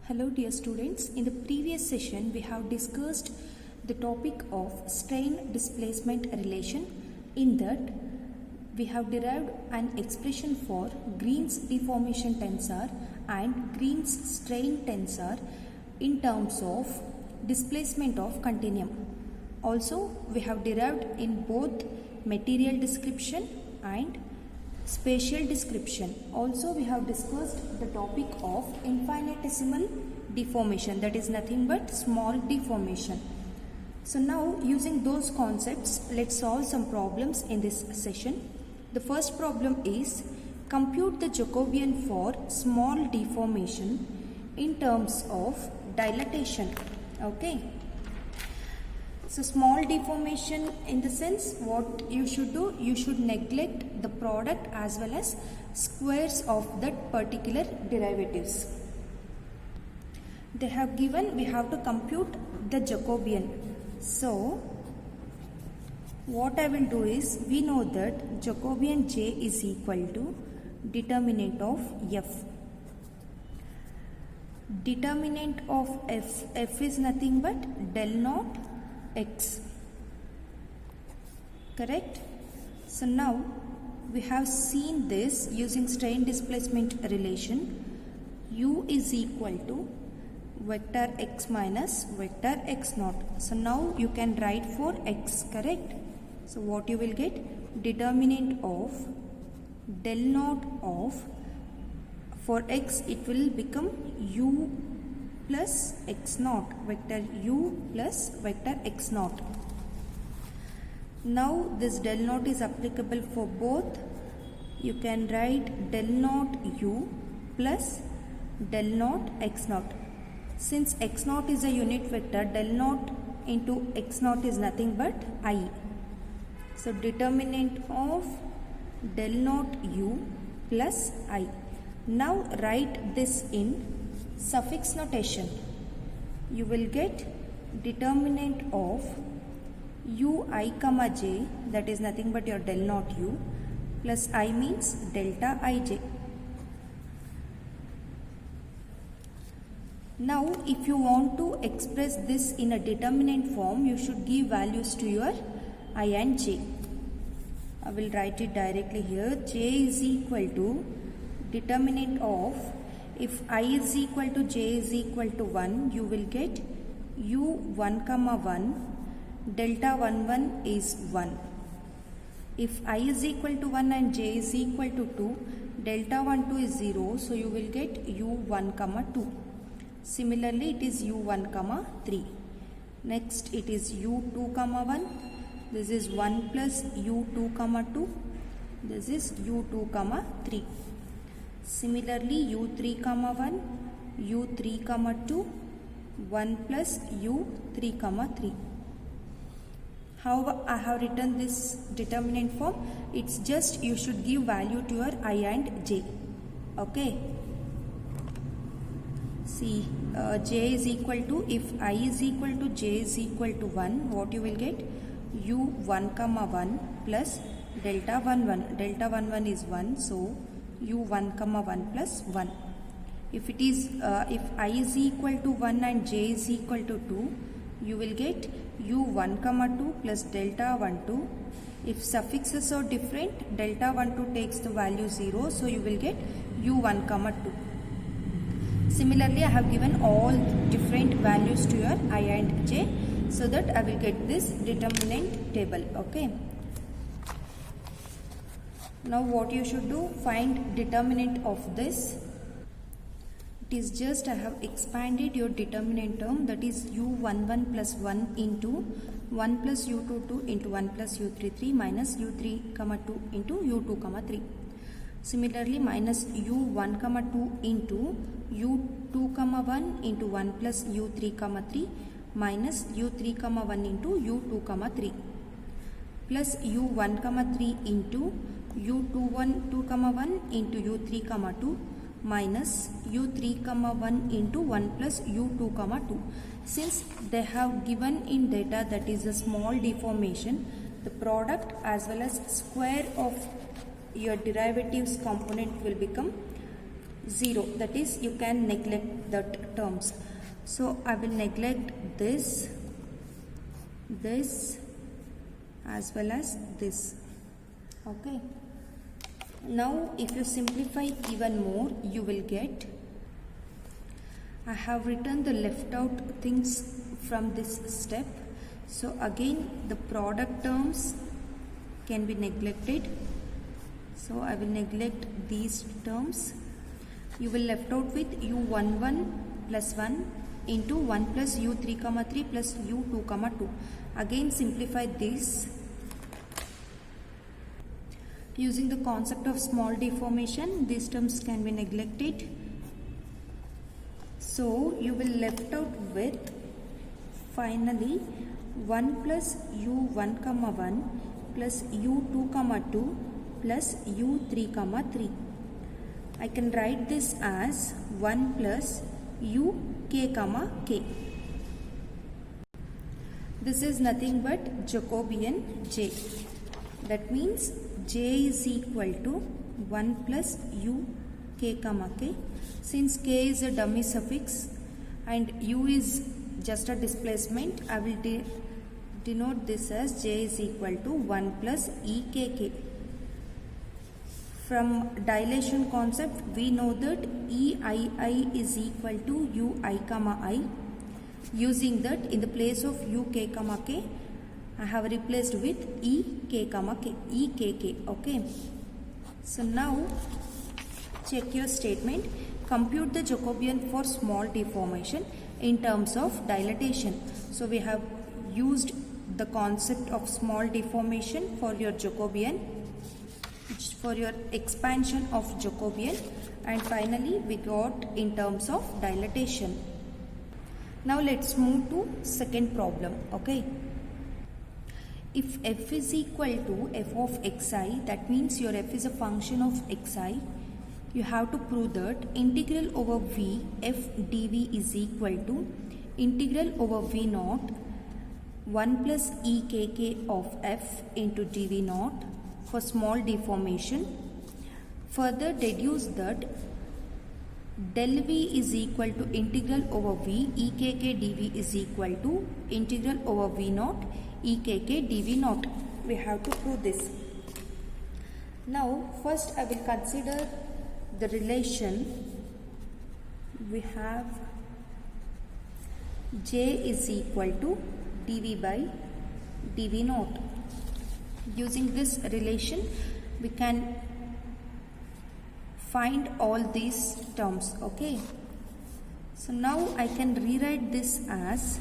Hello dear students, in the previous session we have discussed the topic of strain displacement relation. In that we have derived an expression for Green's deformation tensor and Green's strain tensor in terms of displacement of continuum. Also we have derived in both material description and spatial description. Also we have discussed the topic of infinitesimal deformation, that is nothing but small deformation. So now using those concepts, let's solve some problems in this session. The first problem is compute the Jacobian for small deformation in terms of dilatation. Okay. So small deformation, in the sense, what you should do, you should neglect the product as well as squares of that particular derivatives. They have given, we have to compute the Jacobian. So what I will do is, we know that Jacobian J is equal to determinant of F. Determinant of F is nothing but del naught x, correct? So now we have seen this using strain displacement relation. U is equal to vector x minus vector x naught. So now you can write for x, correct? So what you will get? Determinant of del naught of, for x it will become u plus x naught, vector u plus vector x naught. Now this del naught is applicable for both. You can write del naught u plus del naught x naught. Since x naught is a unit vector, del naught into x naught is nothing but I. So determinant of del naught u plus I. Now write this in suffix notation. You will get determinant of ui comma j, that is nothing but your del naught u, plus I means delta ij. Now if you want to express this in a determinant form, you should give values to your I and j. I will write it directly here. J is equal to determinant of, if I is equal to j is equal to 1, you will get u 1 comma 1, delta 1 1 is 1. If I is equal to 1 and j is equal to 2, delta 1 2 is 0, so you will get u 1 comma 2. Similarly it is u 1 comma 3. Next it is u 2 comma 1. This is 1 plus u 2 comma 2. This is u 2 comma 3. Similarly u3 comma 1, u3 comma 2, 1 plus u3 comma 3. How I have written this determinant form? It's just you should give value to your I and j. Okay. See, j is equal to, if I is equal to j is equal to 1, what you will get? u 1 comma 1 plus delta 1 1. Delta 1 1 is 1, so u 1 comma 1 plus 1. If it is if I is equal to 1 and j is equal to 2, you will get u 1 comma 2 plus delta 1 2. If suffixes are different, delta 1 2 takes the value 0, so you will get u 1 comma 2. Similarly, I have given all different values to your I and j, so that I will get this determinant table. Okay. Now what you should do, find determinant of this. It is just I have expanded your determinant term, that is u11 plus 1 into 1 plus u22 into 1 plus u33 minus u3 comma 2 into u2 comma 3. Similarly minus u1 comma 2 into u2 comma 1 into 1 plus u3 comma 3 minus u3 comma 1 into u2 comma 3 plus u1 comma 3 into u2 2 comma 1 into u3 comma 2 minus u3 comma 1 into 1 plus u2 comma 2. Since they have given in data that is a small deformation, the product as well as square of your derivatives component will become 0, that is you can neglect that terms. So I will neglect this as well as this. Okay, now if you simplify even more, you will get, I have written the left out things from this step. So again the product terms can be neglected. So I will neglect these terms. You will left out with u11 plus 1 into 1 plus u3 comma 3 plus u2 comma 2. Again simplify this. Using the concept of small deformation, these terms can be neglected. So you will left out with finally 1 plus u1 comma 1 plus u2 comma 2 plus u3 comma 3. I can write this as 1 plus uk comma k. This is nothing but Jacobian j. That means j is equal to 1 plus uk comma k. Since k is a dummy suffix and u is just a displacement, I will denote this as j is equal to 1 plus ekk. From dilation concept, we know that EII is equal to UI comma I. Using that, in the place of UK comma K, I have replaced with EK comma K, EKK. Okay. So now, check your statement. Compute the Jacobian for small deformation in terms of dilatation. So we have used the concept of small deformation for your Jacobian, for your expansion of Jacobian, and finally we got in terms of dilatation. Now let's move to second problem. Okay, if f is equal to f of xi, that means your f is a function of xi, you have to prove that integral over v f dv is equal to integral over v naught 1 plus ekk of f into dv naught for small deformation. Further deduce that del v is equal to integral over v ekk dv is equal to integral over v naught ekk dv naught. We have to prove this. Now first I will consider the relation. We have j is equal to dv by dv naught. Using this relation, we can find all these terms. Okay, so now I can rewrite this as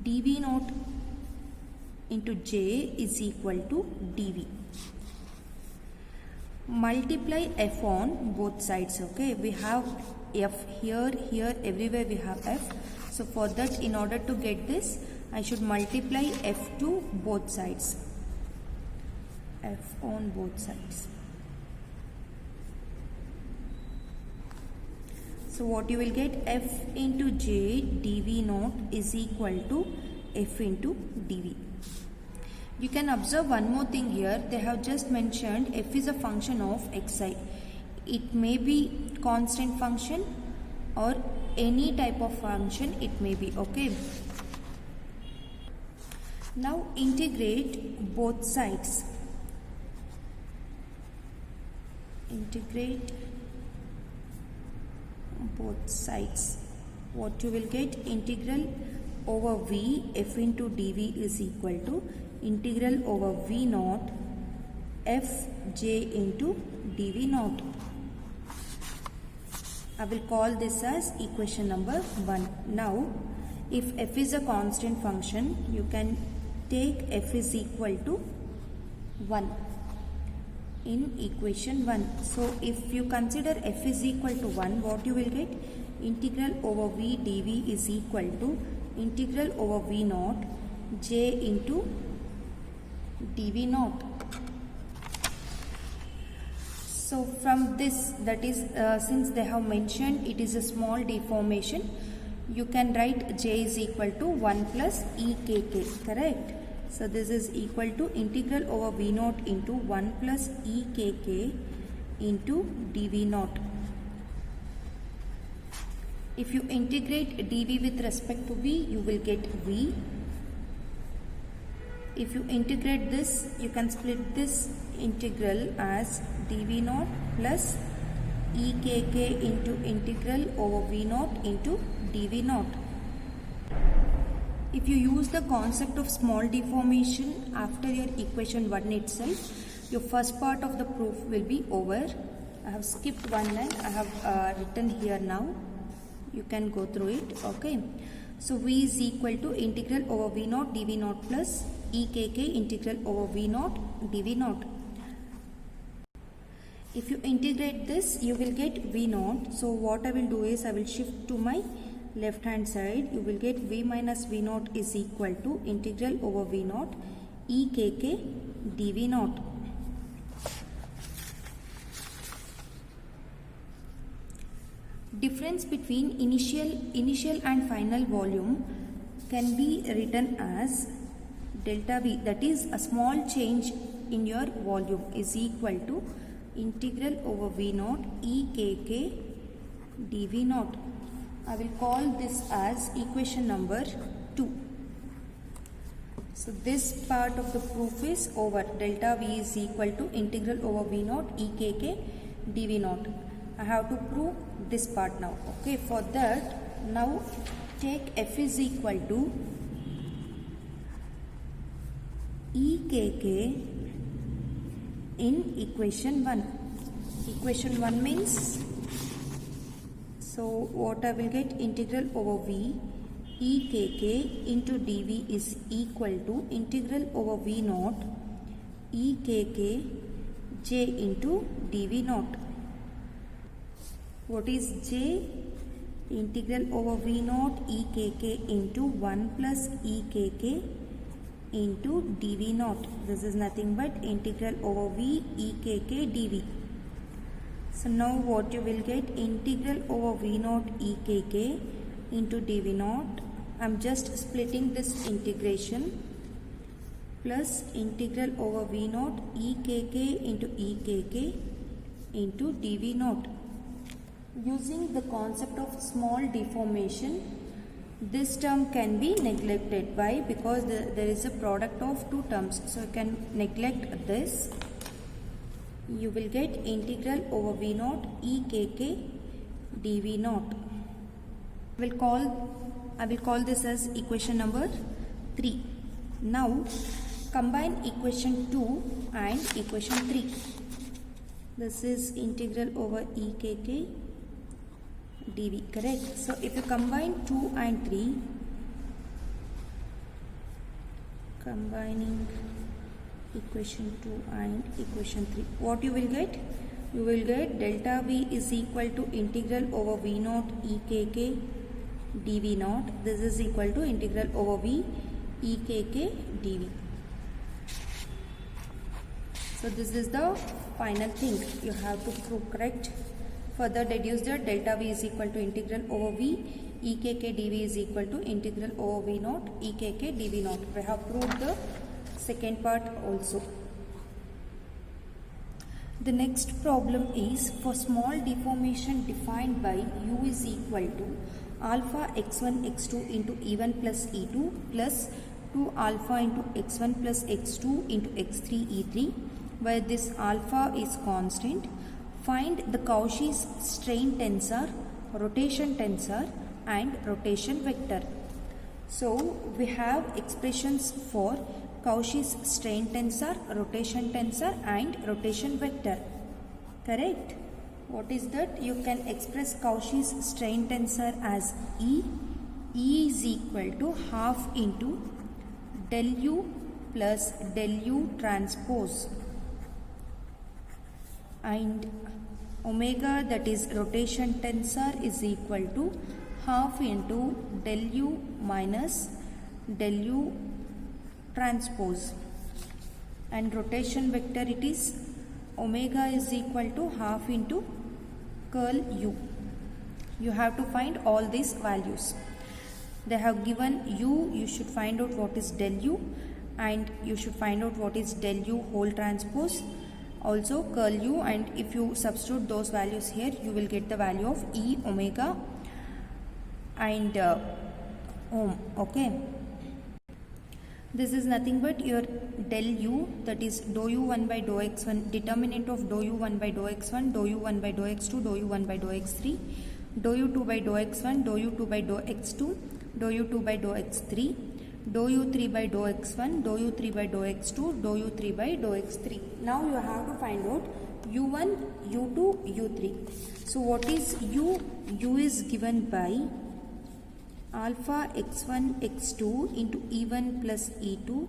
dv naught into j is equal to dv. Multiply f on both sides. Okay, we have f here, everywhere we have f. So for that, in order to get this, I should multiply f to both sides. F on both sides. So what you will get, f into j dv naught is equal to f into dv. You can observe one more thing here. They have just mentioned f is a function of xi. It may be constant function or any type of function it may be. Okay. Now integrate both sides. Integrate both sides. What you will get, integral over v f into dv is equal to integral over v naught f j into dv naught. I will call this as equation number 1. Now if f is a constant function, you can take f is equal to 1 in equation 1. So if you consider f is equal to 1, what you will get, integral over v dv is equal to integral over v naught j into dv naught. So from this, that is since they have mentioned it is a small deformation, you can write j is equal to 1 plus ekk, correct? So this is equal to integral over v naught into 1 plus ekk into dv naught. If you integrate dv with respect to v, you will get v. If you integrate this, you can split this integral as dv naught plus ekk into integral over v naught into dv naught. If you use the concept of small deformation after your equation 1 itself, your first part of the proof will be over. I have skipped one line. I have written here now. You can go through it. Okay. So v is equal to integral over v naught dv naught plus ekk integral over v naught dv naught. If you integrate this, you will get v naught. So what I will do is I will shift to my left hand side. You will get v minus v naught is equal to integral over v naught ekk dv naught. Difference between initial and final volume can be written as delta v, that is a small change in your volume, is equal to integral over v naught ekk dv naught. I will call this as equation number 2. So this part of the proof is over. Delta v is equal to integral over v naught ekk dv naught. I have to prove this part now. Okay, for that, now take f is equal to ekk in equation 1. Equation 1 means, so what I will get, integral over v ekk into dv is equal to integral over v naught ekk j into dv naught. What is j? Integral over v naught ekk into 1 plus ekk into dv naught. This is nothing but integral over v ekk dv. So now what you will get, integral over v naught ekk into dv naught. I am just splitting this integration plus integral over v naught ekk into dv naught. Using the concept of small deformation, this term can be neglected. Why? Because there is a product of two terms. So you can neglect this. You will get integral over v naught ekk dv naught. I will call this as equation number 3. Now combine equation 2 and equation 3. This is integral over ekk dv, correct? So if you combine 2 and 3, combining equation 2 and equation 3, what you will get? You will get delta v is equal to integral over v naught ekk dv naught. This is equal to integral over v ekk dv. So this is the final thing you have to prove, correct? Further deduce that delta v is equal to integral over v ekk dv is equal to integral over v naught ekk dv naught. We have proved the second part also. The next problem is for small deformation defined by u is equal to alpha x1 x2 into e1 plus e2 plus 2 alpha into x1 plus x2 into x3 e3, where this alpha is constant. Find the Cauchy's strain tensor, rotation tensor and rotation vector. So we have expressions for Cauchy's strain tensor, rotation tensor and rotation vector, correct? What is that? You can express Cauchy's strain tensor as E. E is equal to half into del U plus del U transpose, and omega, that is rotation tensor, is equal to half into del U minus del U transpose, and rotation vector, it is omega is equal to half into curl U. You have to find all these values. They have given U, you should find out what is del U, and you should find out what is del U whole transpose, also curl U, and if you substitute those values here, you will get the value of E omega and ohm. Okay, this is nothing but your del u, that is dou u1 by dou x1, determinant of dou u1 by dou x1, dou u1 by dou x2, dou u1 by dou x3, dou u2 by dou x1, dou u2 by dou x2, dou u2 by dou x3, dou u3 by dou x1, dou u3 by dou x2, dou u3 by dou x3. Now you have to find out u1, u2, u3. So what is u? U is given by alpha x1 x2 into e1 plus e2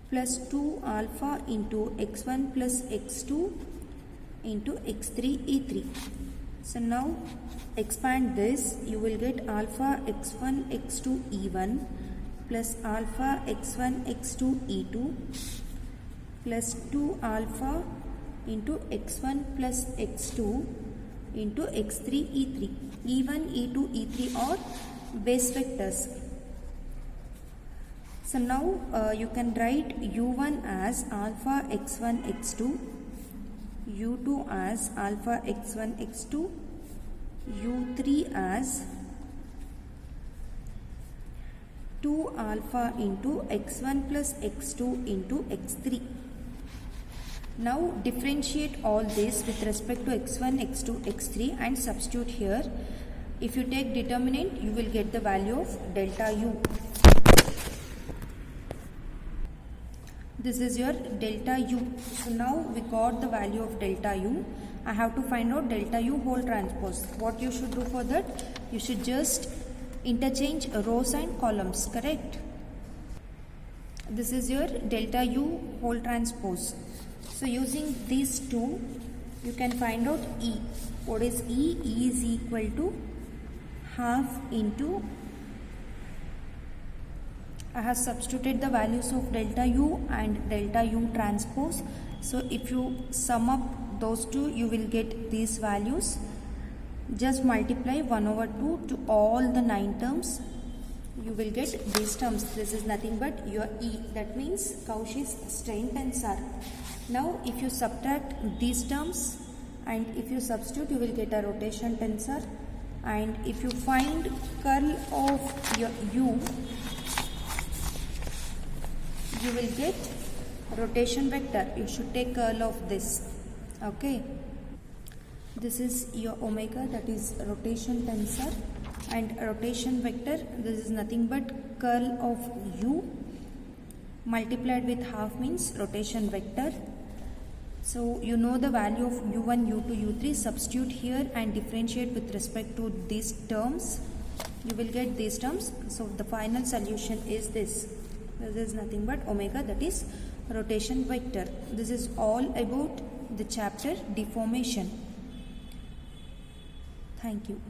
plus 2 alpha into x1 plus x2 into x3 e3. So now expand this, you will get alpha x1 x2 e1 plus alpha x1 x2 e2 plus 2 alpha into x1 plus x2 into x3 e3. e1 e2 e3 are base vectors. So now you can write u1 as alpha x1 x2, u2 as alpha x1 x2, u3 as 2 alpha into x1 plus x2 into x3. Now differentiate all this with respect to x1, x2, x3 and substitute here. If you take determinant, you will get the value of delta u. This is your delta u. So now we got the value of delta u. I have to find out delta u whole transpose. What you should do for that? You should just interchange rows and columns, correct? This is your delta u whole transpose. So using these two, you can find out E. What is E? E is equal to half into, I have substituted the values of delta u and delta u transpose. So if you sum up those two, you will get these values. Just multiply 1 over 2 to all the 9 terms. You will get these terms. This is nothing but your E. That means Cauchy's strain tensor. Now if you subtract these terms and if you substitute, you will get a rotation tensor. And if you find curl of your u, you will get rotation vector. You should take curl of this. Okay, this is your omega, that is rotation tensor, and rotation vector, this is nothing but curl of u multiplied with half means rotation vector. So you know the value of u1, u2, u3. Substitute here and differentiate with respect to these terms. You will get these terms. So the final solution is this. This is nothing but omega, that is rotation vector. This is all about the chapter deformation. Thank you.